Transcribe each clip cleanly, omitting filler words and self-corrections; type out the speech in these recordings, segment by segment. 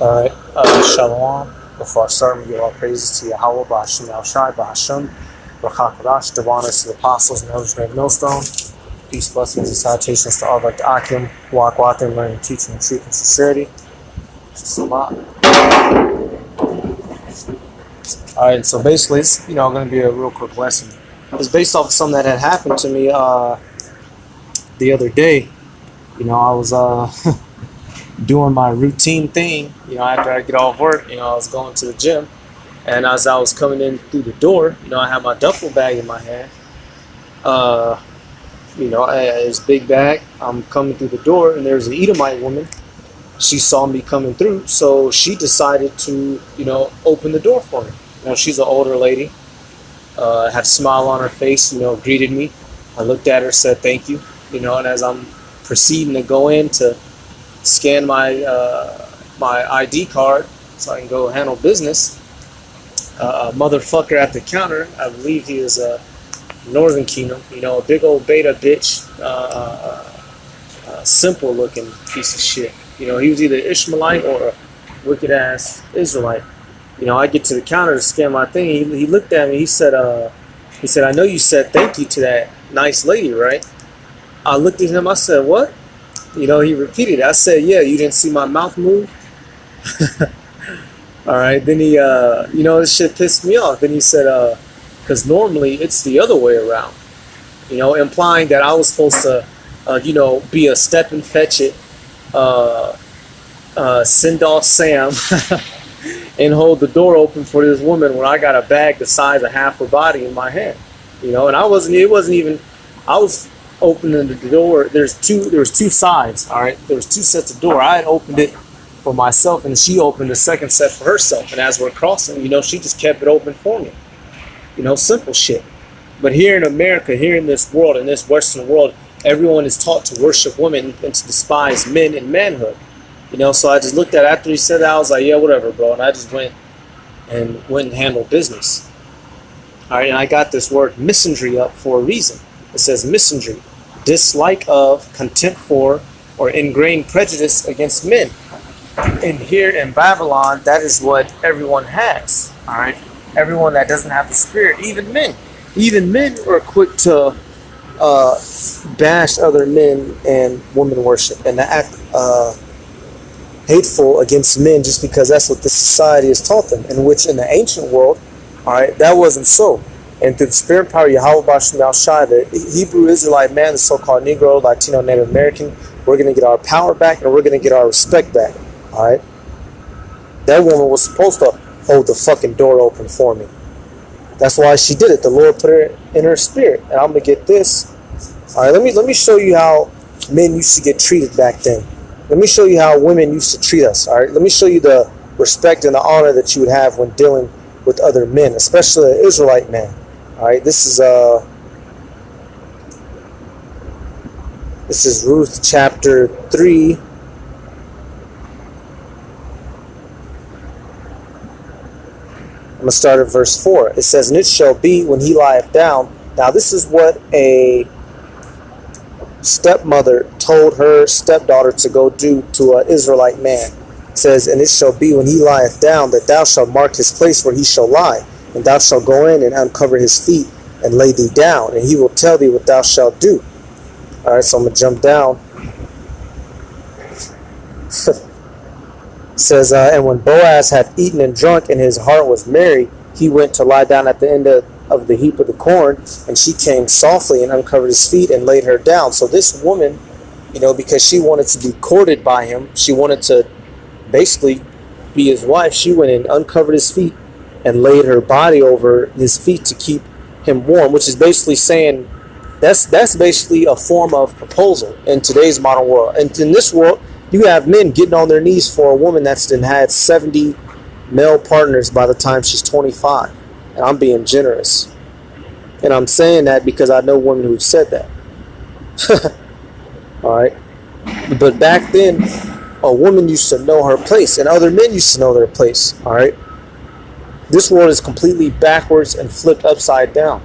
All right, Shalom. Before I start, we give all praises to Yahweh, Ba'ashim Yahushai, Ba'ashim, Rakakadash, give honors to the apostles and elders of Millstone. Peace, blessings, and salutations to all like the Akim, walk with them, learning, teaching, and truth and sincerity. Salat. All right, so basically, it's going to be a real quick lesson. It's based off of something that had happened to me the other day. I was doing my routine thing, after I get off work. I was going to the gym, and as I was coming in through the door, I had my duffel bag in my hand. It's a big bag. I'm coming through the door, and there's an Edomite woman. She saw me coming through, so she decided to, open the door for me. She's an older lady, had a smile on her face, greeted me. I looked at her, said thank you, and as I'm proceeding to go in to scan my ID card so I can go handle business, a motherfucker at the counter, I believe he is a Northern Kingdom, a big old beta bitch, simple looking piece of shit. He was either Ishmaelite or a wicked ass Israelite. I get to the counter to scan my thing. He looked at me. He said, I know you said thank you to that nice lady, right? I looked at him. I said, what? He repeated it. I said, yeah, you didn't see my mouth move? All right. Then he, this shit pissed me off. Then he said, because normally it's the other way around, implying that I was supposed to, be a step and fetch it, send off Sam and hold the door open for this woman when I got a bag the size of half her body in my hand, and I was opening the door. There was two sides. All right. There was two sets of door. I had opened it for myself, and she opened the second set for herself. And as we're crossing, she just kept it open for me. Simple shit. But here in America, here in this world, in this Western world, everyone is taught to worship women and to despise men and manhood. So I just looked at it. After he said that, I was like, yeah, whatever, bro. And I just went and handled business. All right, and I got this word misandry up for a reason. It says misandry, dislike of, contempt for, or ingrained prejudice against men. And here in Babylon, that is what everyone has. All right, everyone that doesn't have the spirit, even men are quick to bash other men and women worship and to act hateful against men just because that's what the society has taught them, in which in the ancient world, all right, that wasn't so. And through the spirit and power of Yahweh Ba'ashim Yahushai, the Hebrew Israelite man, the so-called Negro, Latino, Native American, we're going to get our power back and we're going to get our respect back. All right. That woman was supposed to hold the fucking door open for me. That's why she did it. The Lord put her in her spirit. And I'm going to get this. All right. Let me show you how men used to get treated back then. Let me show you how women used to treat us. All right. Let me show you the respect and the honor that you would have when dealing with other men, especially an Israelite man. All right. This is Ruth chapter 3. I'm going to start at verse 4. It says, and it shall be when he lieth down. Now this is what a stepmother told her stepdaughter to go do to an Israelite man. It says, and it shall be when he lieth down that thou shalt mark his place where he shall lie, and thou shalt go in and uncover his feet and lay thee down, and he will tell thee what thou shalt do. All right, so I'm going to jump down. It says, and when Boaz had eaten and drunk and his heart was merry, he went to lie down at the end of the heap of the corn, and she came softly and uncovered his feet and laid her down. So this woman, because she wanted to be courted by him, she wanted to basically be his wife, she went and uncovered his feet and laid her body over his feet to keep him warm, which is basically saying that's basically a form of proposal in today's modern world. And in this world, you have men getting on their knees for a woman that's been had 70 male partners by the time she's 25. And I'm being generous. And I'm saying that because I know women who've said that. All right. But back then, a woman used to know her place, and other men used to know their place. All right. This world is completely backwards and flipped upside down.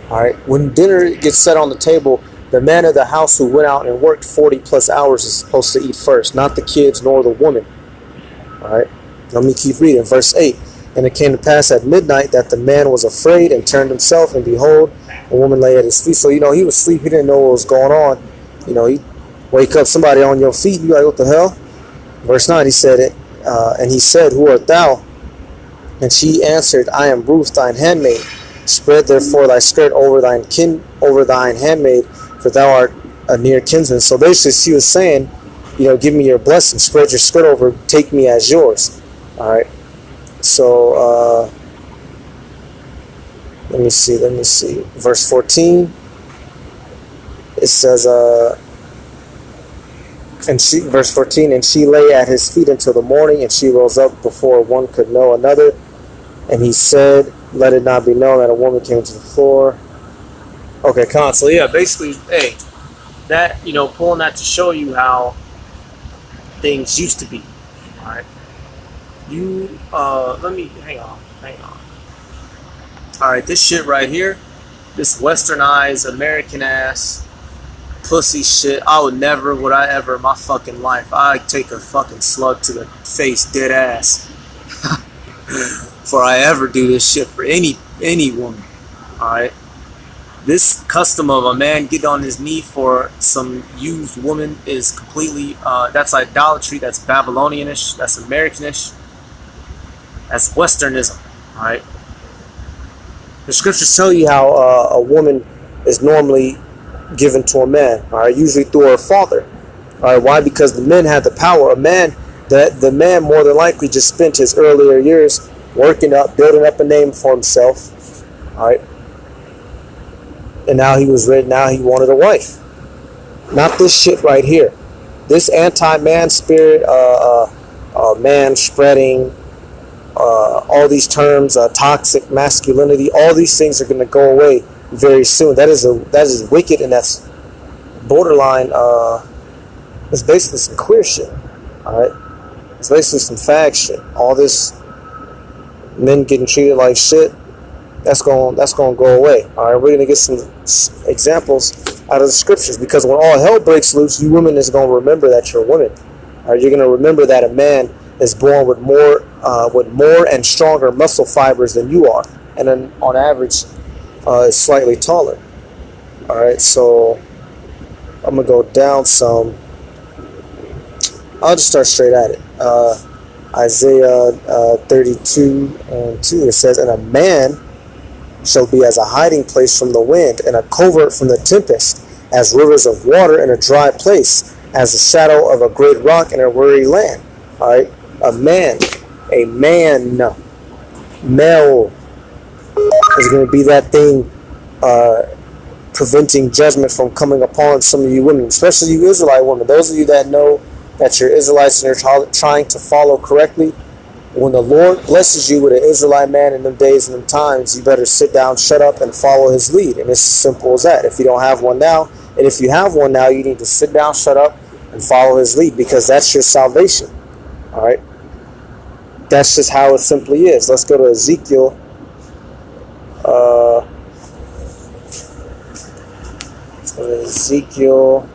All right. When dinner gets set on the table, the man of the house who went out and worked 40 plus hours is supposed to eat first, not the kids nor the woman. All right. Let me keep reading. Verse 8. And it came to pass at midnight that the man was afraid and turned himself, and behold, a woman lay at his feet. So, he was asleep. He didn't know what was going on. He wake up somebody on your feet. You like, what the hell? Verse 9, he said it. And he said, Who art thou? And she answered, I am Ruth, thine handmaid. Spread therefore thy skirt over thine handmaid, for thou art a near kinsman. So basically she was saying, give me your blessing. Spread your skirt over, take me as yours. All right. So let me see. Verse 14. It says, verse 14, and she lay at his feet until the morning, and she rose up before one could know another. And he said, let it not be known that a woman came to the floor. Okay, so yeah, basically, hey, that, pulling that to show you how things used to be. All right. Let me, hang on. All right, this shit right here, this westernized, American ass, pussy shit, would I ever in my fucking life, I'd take a fucking slug to the face, dead ass. Before I ever do this shit for any woman. Alright. This custom of a man getting on his knee for some used woman is completely, that's idolatry, that's Babylonianish, that's Americanish, that's Westernism. Alright. The scriptures tell you how a woman is normally given to a man, alright, usually through her father. Alright, why? Because the men had the power. The man more than likely just spent his earlier years building up a name for himself. Alright. And now he was ready, now he wanted a wife. Not this shit right here. This anti-man spirit, man spreading, all these terms, toxic masculinity, all these things are going to go away very soon. That is wicked, and that's borderline, it's basically some queer shit. Alright. It's basically some fag shit. All this men getting treated like shit, that's going to go away. All right, we're going to get some examples out of the scriptures, because when all hell breaks loose, you women is going to remember that you're women. All right, you're going to remember that a man is born with more and stronger muscle fibers than you are, and then on average is slightly taller. All right, so I'm going to go down some. I'll just start straight at it. Isaiah 32 and 2, it says, and a man shall be as a hiding place from the wind, and a covert from the tempest, as rivers of water in a dry place, as the shadow of a great rock in a weary land. All right, a man, male, is going to be that thing preventing judgment from coming upon some of you women, especially you Israelite women. Those of you that know that you're Israelites and you're trying to follow correctly, when the Lord blesses you with an Israelite man in them days and them times, you better sit down, shut up, and follow his lead. And it's as simple as that. If you don't have one now, and if you have one now, you need to sit down, shut up, and follow his lead, because that's your salvation. All right? That's just how it simply is. Let's go to Ezekiel. Ezekiel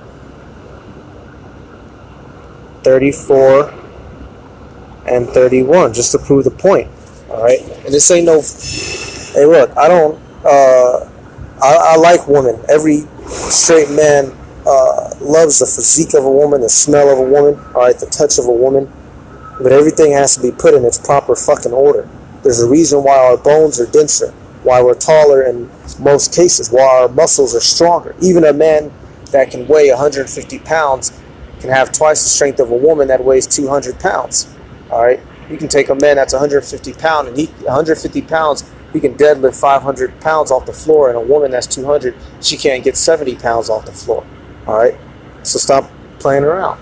34 and 31, just to prove the point. All right, and this ain't no. Hey, look, I like women. Every straight man loves the physique of a woman, the smell of a woman, all right, the touch of a woman. But everything has to be put in its proper fucking order. There's a reason why our bones are denser, why we're taller in most cases, why our muscles are stronger. Even a man that can weigh 150 pounds can have twice the strength of a woman that weighs 200 pounds. All right, you can take a man that's 150 pounds, and he can deadlift 500 pounds off the floor, and a woman that's 200, she can't get 70 pounds off the floor. All right, so stop playing around.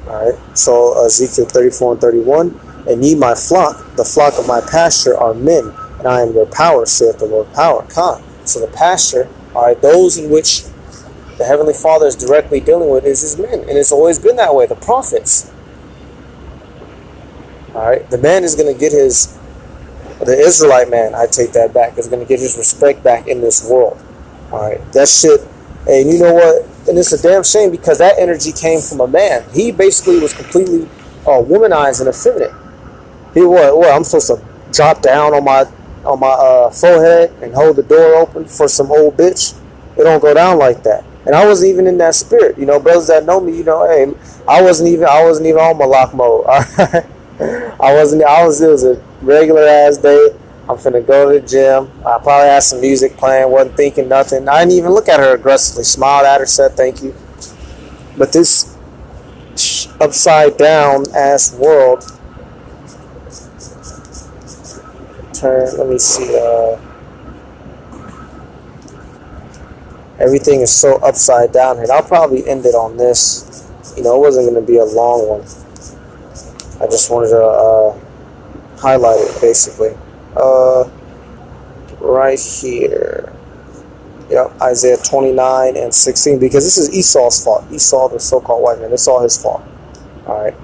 All right, so Ezekiel 34 and 31, and ye my flock, the flock of my pasture are men, and I am your power, saith the Lord power. So the pasture, all right, those in which the Heavenly Father is directly dealing with is his men, and it's always been that way. The prophets. All right, the man is going to get the Israelite man, I take that back, is going to get his respect back in this world. All right, that shit, and you know what? And it's a damn shame, because that energy came from a man. He basically was completely womanize and effeminate. What? I'm supposed to drop down on my forehead and hold the door open for some old bitch? It don't go down like that. And I wasn't even in that spirit. You know, brothers that know me, you know, hey, I wasn't even on Malak mode. All right? It was a regular ass day. I'm finna go to the gym. I probably had some music playing, wasn't thinking nothing. I didn't even look at her aggressively. Smiled at her, said thank you. But this upside down ass world, let me see, everything is so upside down here. I'll probably end it on this. You know, it wasn't going to be a long one. I just wanted to highlight it, basically. Right here. Yep, Isaiah 29 and 16, because this is Esau's fault. Esau, the so-called white man, it's all his fault. All right.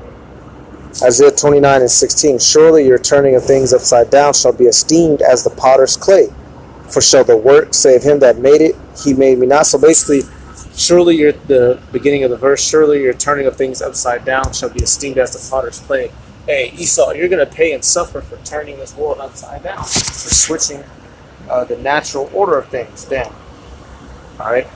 Isaiah 29 and 16, surely your turning of things upside down shall be esteemed as the potter's clay. For shall the work say of him that made it, he made me not. So basically, surely the beginning of the verse, surely your turning of things upside down shall be esteemed as the potter's clay. Hey, Esau, you're going to pay and suffer for turning this world upside down, for switching the natural order of things down. All right?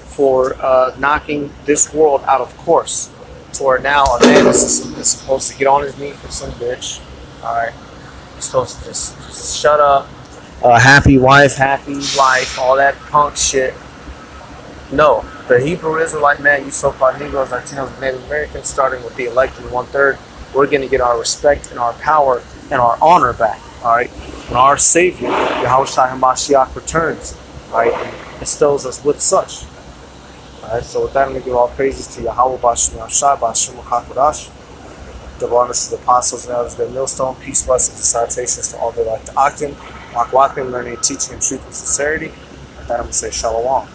For knocking this world out of course. To where now a man is supposed to get on his knee for some bitch. All right? He's supposed to just shut up. Happy wife, happy life, all that punk shit. No, the Hebrew Israelite man, you so-called Negroes, Latinos, Native Americans, starting with the elected 1/3, we're going to get our respect and our power and our honor back. All right, when our Savior, Yahushua HaMashiach, returns, all right, and bestows us with such. All right, so with that, I'm going to give all praises to Yahweh Bashim Yahshai Bashim Hakodash, the honors to the apostles and elders of the millstone, peace, blessings, and salutations to all that like to Akim, learning, teaching, and truth and sincerity. With that, I'm going to say Shalom.